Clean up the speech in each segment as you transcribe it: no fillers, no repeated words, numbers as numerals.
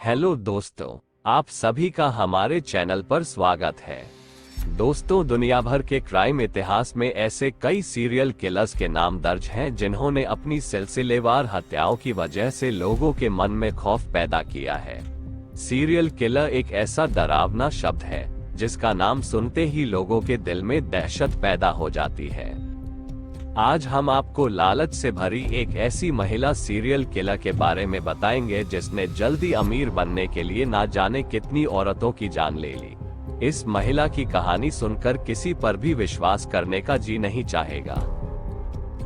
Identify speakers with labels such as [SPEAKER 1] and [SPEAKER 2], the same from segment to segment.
[SPEAKER 1] Hello दोस्तों, आप सभी का हमारे चैनल पर स्वागत है। दोस्तों, दुनिया भर के क्राइम इतिहास में ऐसे कई सीरियल किलर्स के नाम दर्ज हैं जिन्होंने अपनी सिलसिलेवार हत्याओं की वजह से लोगों के मन में खौफ पैदा किया है। सीरियल किलर एक ऐसा डरावना शब्द है जिसका नाम सुनते ही लोगों के दिल में दहशत पैदा हो जाती है। आज हम आपको लालच से भरी एक ऐसी महिला सीरियल किलर के बारे में बताएंगे जिसने जल्दी अमीर बनने के लिए ना जाने कितनी औरतों की जान ले ली। इस महिला की कहानी सुनकर किसी पर भी विश्वास करने का जी नहीं चाहेगा।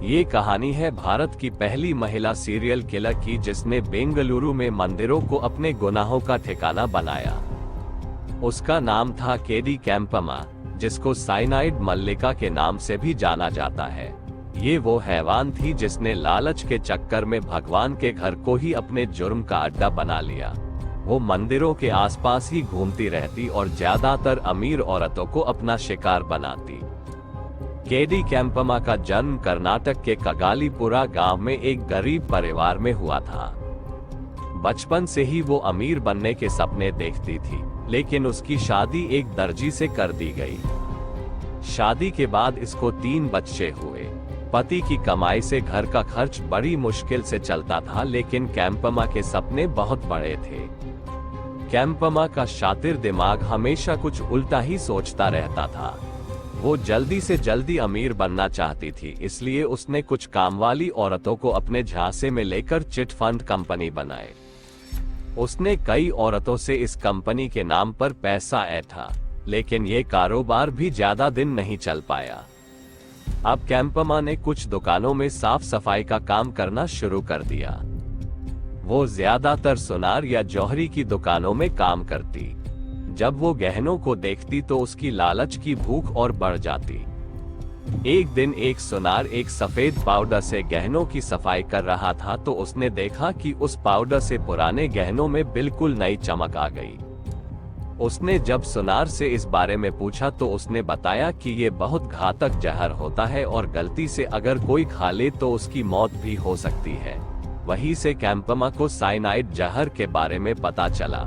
[SPEAKER 1] ये कहानी है भारत की पहली महिला सीरियल किलर की, जिसने बेंगलुरु में मंदिरों को अपने गुनाहों का ठिकाना बनाया। उसका नाम था केडी कैंपम्मा, जिसको साइनाइड मल्लिका के नाम से भी जाना जाता है। ये वो हैवान थी जिसने लालच के चक्कर में भगवान के घर को ही अपने जुर्म का अड्डा बना लिया। वो मंदिरों के आसपास ही घूमती रहती और ज्यादातर अमीर औरतों को अपना शिकार बनाती। केडी कैंपम्मा का जन्म कर्नाटक के कगालीपुरा गांव में एक गरीब परिवार में हुआ था। बचपन से ही वो अमीर बनने के सपने देखती थी, लेकिन उसकी शादी एक दर्जी से कर दी गई। शादी के बाद इसको 3 बच्चे हुए। पति की कमाई से घर का खर्च बड़ी मुश्किल से चलता था, लेकिन कैंपम्मा के सपने बहुत बड़े थे। कैंपम्मा का शातिर दिमाग हमेशा कुछ उल्टा ही सोचता रहता था। वो जल्दी से जल्दी अमीर बनना चाहती थी, इसलिए उसने कुछ कामवाली औरतों को अपने झांसे में लेकर चिट फंड कंपनी बनाए। उसने कई औरतों से इस कंपनी के नाम पर पैसा ऐंठा, लेकिन ये कारोबार भी ज्यादा दिन नहीं चल पाया। अब कैंपम्मा ने कुछ दुकानों में साफ सफाई का काम करना शुरू कर दिया। वो ज्यादातर सुनार या जौहरी की दुकानों में काम करती। जब वो गहनों को देखती तो उसकी लालच की भूख और बढ़ जाती। एक दिन एक सुनार एक सफेद पाउडर से गहनों की सफाई कर रहा था, तो उसने देखा कि उस पाउडर से पुराने गहनों में बिल्कुल नई चमक आ गई। उसने जब सुनार से इस बारे में पूछा तो उसने बताया कि ये बहुत घातक जहर होता है और गलती से अगर कोई खा ले तो उसकी मौत भी हो सकती है। वहीं से कैंपम्मा को साइनाइड जहर के बारे में पता चला।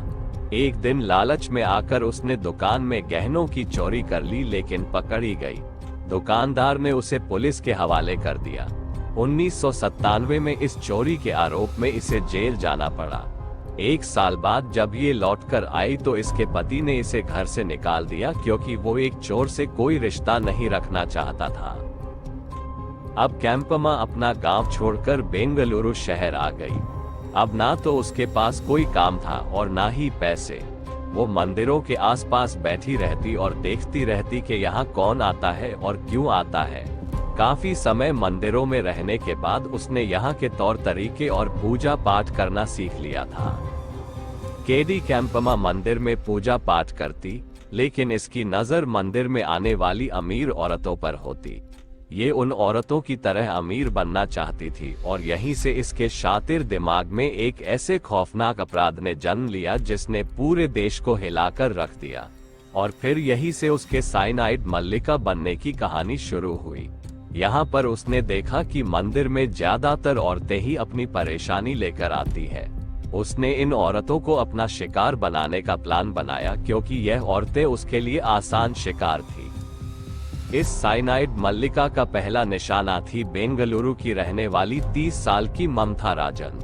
[SPEAKER 1] एक दिन लालच में आकर उसने दुकान में गहनों की चोरी कर ली, लेकिन पकड़ी गई। दुकानदार ने उसे पुलिस के हवाले कर दिया। 1997 में इस चोरी के आरोप में इसे जेल जाना पड़ा। 1 साल बाद जब ये लौटकर आई तो इसके पति ने इसे घर से निकाल दिया, क्योंकि वो एक चोर से कोई रिश्ता नहीं रखना चाहता था। अब कैंपम्मा अपना गांव छोड़कर बेंगलुरु शहर आ गई। अब ना तो उसके पास कोई काम था और ना ही पैसे। वो मंदिरों के आसपास बैठी रहती और देखती रहती कि यहाँ कौन आता है और क्यों आता है। काफी समय मंदिरों में रहने के बाद उसने यहाँ के तौर तरीके और पूजा पाठ करना सीख लिया था। केडी कैंपम्मा मंदिर में पूजा पाठ करती, लेकिन इसकी नजर मंदिर में आने वाली अमीर औरतों पर होती। ये उन औरतों की तरह अमीर बनना चाहती थी और यहीं से इसके शातिर दिमाग में एक ऐसे खौफनाक अपराध ने जन्म लिया जिसने पूरे देश को हिलाकर रख दिया। और फिर यहीं से उसके साइनाइड मल्लिका बनने की कहानी शुरू हुई। यहाँ पर उसने देखा कि मंदिर में ज्यादातर औरतें ही अपनी परेशानी लेकर आती है। उसने इन औरतों को अपना शिकार बनाने का प्लान बनाया, क्योंकि यह औरतें उसके लिए आसान शिकार थी। इस साइनाइड मल्लिका का पहला निशाना थी बेंगलुरु की रहने वाली 30 साल की ममता राजन।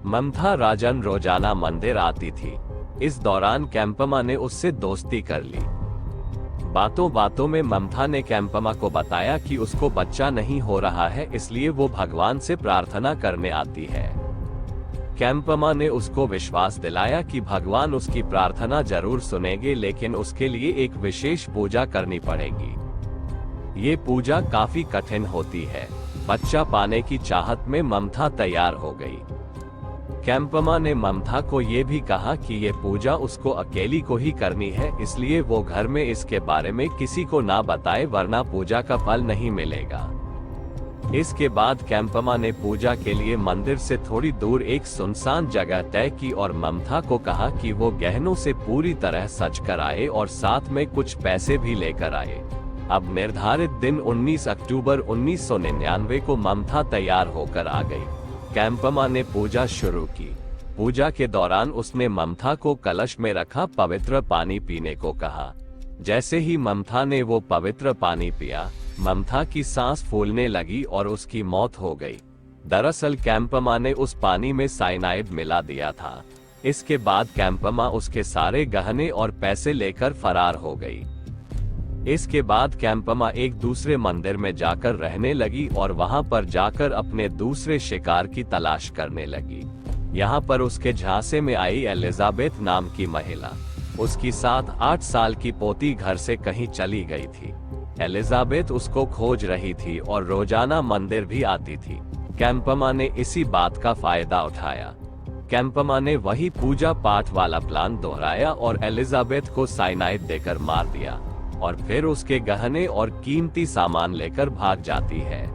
[SPEAKER 1] ममता राजन रोजाना मंदिर आती थी। इस दौरान कैंपम्मा ने उससे दोस्ती कर ली। बातों बातों में ममता ने कैंपम्मा को बताया कि उसको बच्चा नहीं हो रहा है, इसलिए वो भगवान से प्रार्थना करने आती है। कैंपम्मा ने उसको विश्वास दिलाया कि भगवान उसकी प्रार्थना जरूर सुनेंगे, लेकिन उसके लिए एक विशेष पूजा करनी पड़ेगी। ये पूजा काफी कठिन होती है। बच्चा पाने की चाहत में ममता तैयार हो गई। कैंपम्मा ने ममता को ये भी कहा कि ये पूजा उसको अकेली को ही करनी है, इसलिए वो घर में इसके बारे में किसी को ना बताए, वरना पूजा का फल नहीं मिलेगा। इसके बाद कैंपम्मा ने पूजा के लिए मंदिर से थोड़ी दूर एक सुनसान जगह तय की और ममता को कहा कि वो गहनों से पूरी तरह सज कर आए और साथ में कुछ पैसे भी लेकर आए। अब निर्धारित दिन 19 अक्टूबर 1999 को ममता तैयार होकर आ गई। कैंपम्मा ने पूजा शुरू की। पूजा के दौरान उसने ममता को कलश में रखा पवित्र पानी पीने को कहा। जैसे ही ममता ने वो पवित्र पानी पिया, ममता की सांस फूलने लगी और उसकी मौत हो गई। दरअसल कैंपमा ने उस पानी में साइनाइड मिला दिया था। इसके बाद कैंपमा उसके सारे गहने और पैसे लेकर फरार हो गई। इसके बाद कैंपमा एक दूसरे मंदिर में जाकर रहने लगी और वहां पर जाकर अपने दूसरे शिकार की तलाश करने लगी। यहाँ पर उसके झांसे में आई एलिजाबेथ नाम की महिला। उसकी 7-8 साल की पोती घर से कहीं चली गई थी। एलिजाबेथ उसको खोज रही थी और रोजाना मंदिर भी आती थी। कैंपमा ने इसी बात का फायदा उठाया। कैंपमा ने वही पूजा पाठ वाला प्लान दोहराया और एलिजाबेथ को साइनाइड देकर मार दिया और फिर उसके गहने और कीमती सामान लेकर भाग जाती है।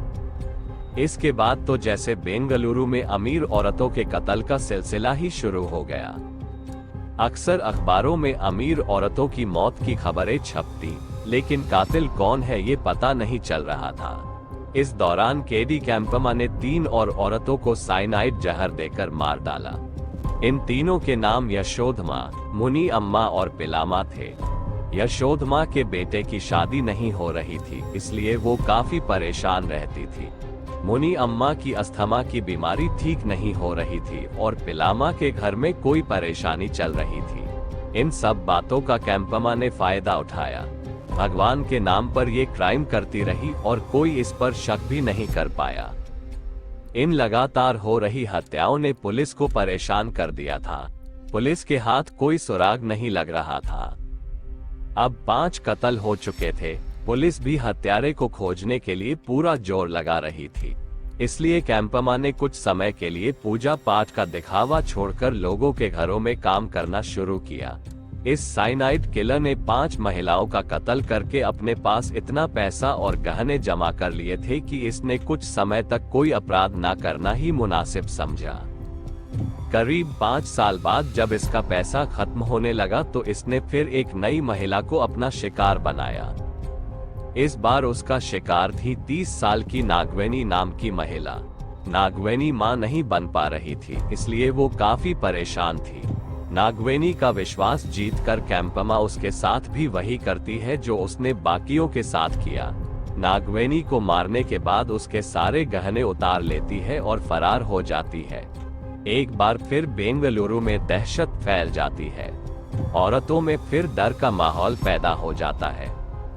[SPEAKER 1] इसके बाद तो जैसे बेंगलुरु में अमीर औरतों के कत्ल का सिलसिला ही शुरू हो गया। अक्सर अखबारों में अमीर औरतों की मौत की खबरें छपती, लेकिन कातिल कौन है ये पता नहीं चल रहा था। इस दौरान केडी कैंपमा ने 3 और औरतों को साइनाइड जहर देकर मार डाला। इन तीनों के नाम यशोधमा, मुनी अम्मा और पिलामा थे। यशोधमा के बेटे की शादी नहीं हो रही थी, इसलिए वो काफी परेशान रहती थी। मुनी अम्मा की अस्थमा की बीमारी ठीक नहीं हो रही थी और पिलामा के घर में कोई परेशानी चल रही थी। इन सब बातों का कैंपमा ने फायदा उठाया। भगवान के नाम पर ये क्राइम करती रही और कोई इस पर शक भी नहीं कर पाया। इन लगातार हो रही हत्याओं ने पुलिस को परेशान कर दिया था। पुलिस के हाथ कोई सुराग नहीं लग रहा था। अब 5 कत्ल हो चुके थे। पुलिस भी हत्यारे को खोजने के लिए पूरा जोर लगा रही थी। इसलिए कैंपमा ने कुछ समय के लिए पूजा पाठ का दिखावा छोड़कर लोगों के घरों में काम करना शुरू किया। इस साइनाइड किलर ने 5 महिलाओं का कत्ल करके अपने पास इतना पैसा और गहने जमा कर लिए थे कि इसने कुछ समय तक कोई अपराध न करना ही मुनासिब समझा। करीब 5 साल बाद जब इसका पैसा खत्म होने लगा तो इसने फिर एक नई महिला को अपना शिकार बनाया। इस बार उसका शिकार थी 30 साल की नागवेनी नाम की महिला। नागवेनी मां नहीं बन पा रही थी, इसलिए वो काफी परेशान थी। नागवेनी का विश्वास जीतकर कैंपमा उसके साथ भी वही करती है जो उसने बाकियों के साथ किया। नागवेनी को मारने के बाद उसके सारे गहने उतार लेती है और फरार हो जाती है। एक बार फिर बेंगलुरु में दहशत फैल जाती है। औरतों में फिर डर का माहौल पैदा हो जाता है।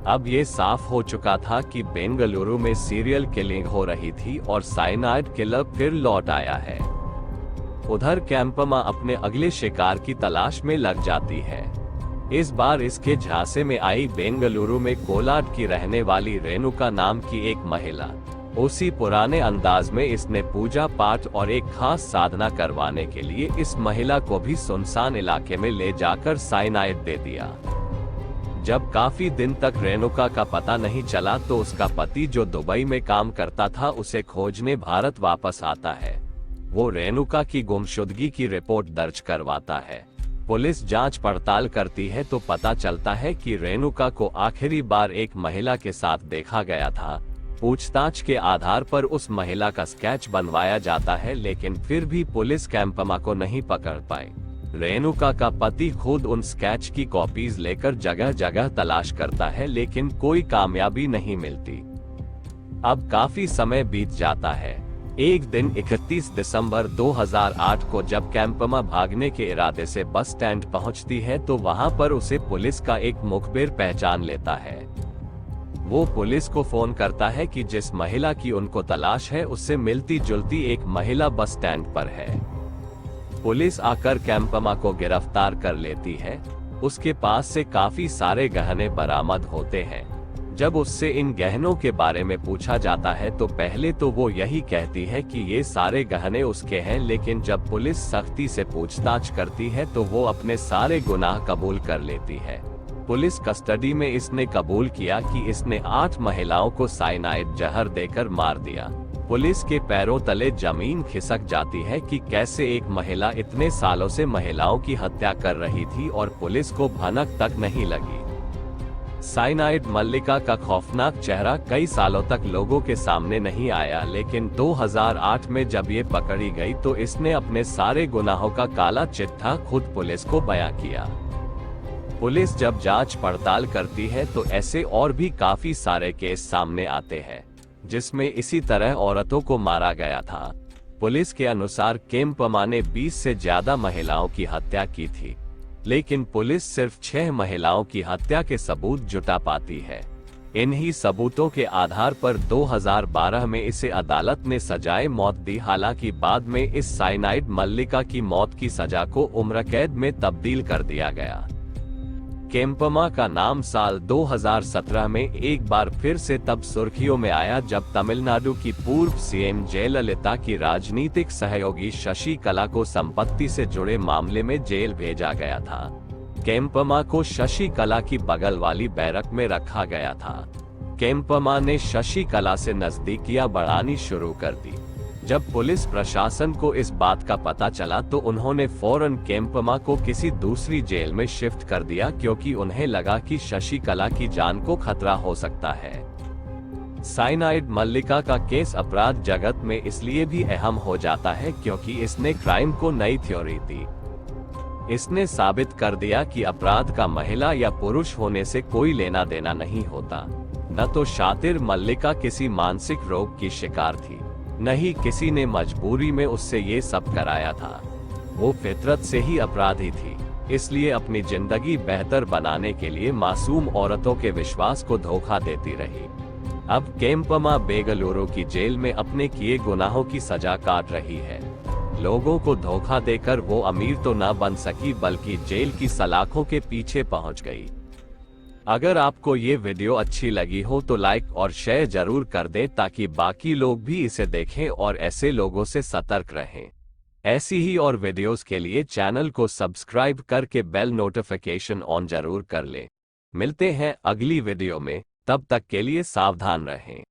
[SPEAKER 1] अब ये साफ हो चुका था कि बेंगलुरु में सीरियल किलिंग हो रही थी और साइनाइड किलर फिर लौट आया है। उधर कैंपमा अपने अगले शिकार की तलाश में लग जाती है। इस बार इसके झांसे में आई बेंगलुरु में कोलाड की रहने वाली रेणुका नाम की एक महिला। उसी पुराने अंदाज में इसने पूजा पाठ और एक खास साधना करवाने के लिए इस महिला को भी सुनसान इलाके में ले जाकर साइनाइड दे दिया। जब काफी दिन तक रेणुका का पता नहीं चला तो उसका पति जो दुबई में काम करता था उसे खोजने भारत वापस आता है। वो रेणुका की गुमशुदगी की रिपोर्ट दर्ज करवाता है। पुलिस जांच पड़ताल करती है तो पता चलता है कि रेणुका को आखिरी बार एक महिला के साथ देखा गया था। पूछताछ के आधार पर उस महिला का स्केच बनवाया जाता है, लेकिन फिर भी पुलिस कैंपमा को नहीं पकड़ पाई। रेणुका का पति खुद उन स्केच की कॉपीज लेकर जगह जगह तलाश करता है, लेकिन कोई कामयाबी नहीं मिलती। अब काफी समय बीत जाता है। एक दिन 31 दिसंबर 2008 को जब कैंपमा भागने के इरादे से बस स्टैंड पहुंचती है तो वहां पर उसे पुलिस का एक मुखबिर पहचान लेता है। वो पुलिस को फोन करता है कि जिस महिला की उनको तलाश है उससे मिलती जुलती एक महिला बस स्टैंड पर है। पुलिस आकर कैंपमा को गिरफ्तार कर लेती है। उसके पास से काफी सारे गहने बरामद होते हैं। जब उससे इन गहनों के बारे में पूछा जाता है तो पहले तो वो यही कहती है कि ये सारे गहने उसके हैं, लेकिन जब पुलिस सख्ती से पूछताछ करती है तो वो अपने सारे गुनाह कबूल कर लेती है। पुलिस कस्टडी में इसने कबूल किया कि इसने 8 महिलाओं को साइनाइड जहर देकर मार दिया। पुलिस के पैरों तले जमीन खिसक जाती है कि कैसे एक महिला इतने सालों से महिलाओं की हत्या कर रही थी और पुलिस को भनक तक नहीं लगी। साइनाइड मल्लिका का खौफनाक चेहरा कई सालों तक लोगों के सामने नहीं आया, लेकिन 2008 में जब ये पकड़ी गई तो इसने अपने सारे गुनाहों का काला चिट्ठा खुद पुलिस को बयां किया। पुलिस जब जांच पड़ताल करती है तो ऐसे और भी काफी सारे केस सामने आते हैं जिसमें इसी तरह औरतों को मारा गया था। पुलिस के अनुसार केम्पमा ने 20 से ज्यादा महिलाओं की हत्या की थी, लेकिन पुलिस सिर्फ 6 महिलाओं की हत्या के सबूत जुटा पाती है। इन्हीं सबूतों के आधार पर 2012 में इसे अदालत ने सजाए मौत दी। हालांकि बाद में इस साइनाइड मल्लिका की मौत की सजा को उम्र कैद में तब्दील कर दिया गया। केम्पमा का नाम साल 2017 में एक बार फिर से तब सुर्खियों में आया जब तमिलनाडु की पूर्व सीएम जयललिता की राजनीतिक सहयोगी शशि कला को संपत्ति से जुड़े मामले में जेल भेजा गया था। केम्पमा को शशि कला की बगल वाली बैरक में रखा गया था। केम्पमा ने शशि कला से नजदीकियां बढ़ानी शुरू कर दी। जब पुलिस प्रशासन को इस बात का पता चला तो उन्होंने फौरन केम्पमा को किसी दूसरी जेल में शिफ्ट कर दिया, क्योंकि उन्हें लगा कि शशि कला की जान को खतरा हो सकता है। साइनाइड मल्लिका का केस अपराध जगत में इसलिए भी अहम हो जाता है क्योंकि इसने क्राइम को नई थ्योरी दी। इसने साबित कर दिया कि अपराध का महिला या पुरुष होने से कोई लेना देना नहीं होता। न तो शातिर मल्लिका किसी मानसिक रोग की शिकार थी, न ही किसी ने मजबूरी में उससे ये सब कराया था। वो फितरत से ही अपराधी थी, इसलिए अपनी जिंदगी बेहतर बनाने के लिए मासूम औरतों के विश्वास को धोखा देती रही। अब केम्पमा बेंगलुरु की जेल में अपने किए गुनाहों की सजा काट रही है। लोगों को धोखा देकर वो अमीर तो न बन सकी बल्कि जेल की सलाखों के पीछे पहुंच गई। अगर आपको ये वीडियो अच्छी लगी हो तो लाइक और शेयर जरूर कर दें ताकि बाकी लोग भी इसे देखें और ऐसे लोगों से सतर्क रहें। ऐसी ही और वीडियोस के लिए चैनल को सब्सक्राइब करके बेल नोटिफिकेशन ऑन जरूर कर लें। मिलते हैं अगली वीडियो में, तब तक के लिए सावधान रहें।